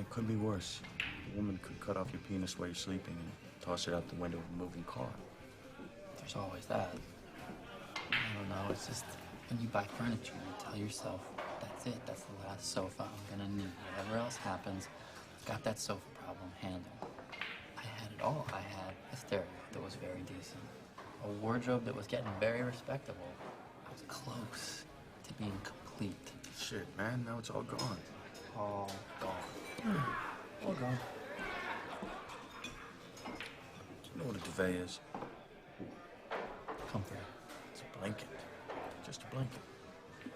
it could be worse. A woman could cut off your penis while you're sleeping and toss it out the window of a moving car. There's always that. I don't know, it's just when you buy furniture, you tell yourself, that's it, that's the last sofa I'm gonna need. Whatever else happens, I've got that sofa problem handled. I had it all. I had a stereo that was very decent, a wardrobe that was getting very respectable. I was close to being complete. Shit, man, now it's all gone. All gone. All gone. Do you know what a duvet is? Comforter. It's a blanket. Just a blanket.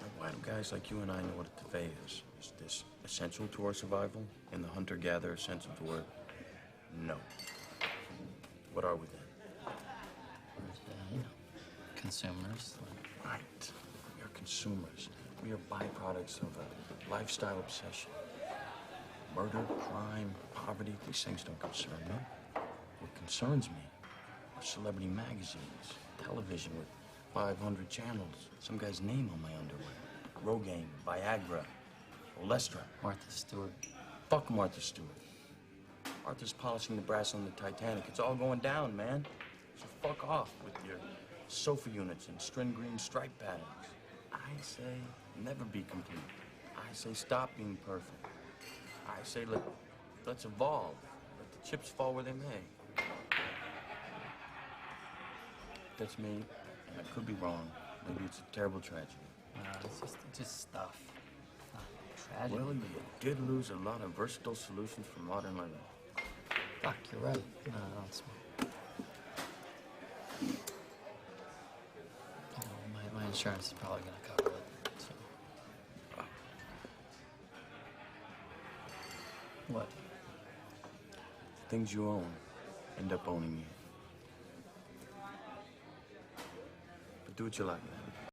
Now, why do guys like you and I know what a duvet is? Is this essential to our survival in the hunter-gatherer sense of the word? No. What are we then? Consumers. Right. We are consumers. We are byproducts of a lifestyle obsession. Murder, crime, poverty, these things don't concern me. What concerns me are celebrity magazines, television with 500 channels, some guy's name on my underwear. Rogaine, Viagra, Olestra. Martha Stewart. Fuck Martha Stewart. Martha's polishing the brass on the Titanic. It's all going down, man. So fuck off with your sofa units and string green stripe patterns. I say never be complete. I say stop being perfect. I say let's evolve. Let the chips fall where they may. That's me, and I could be wrong. Maybe it's a terrible tragedy. No, it's just stuff. Not tragedy. Well, you did lose a lot of versatile solutions for modern living. Fuck, you're right. No, I don't smoke. You know, my insurance is probably gonna cover it, so. What? The things you own end up owning you. But do what you like, man.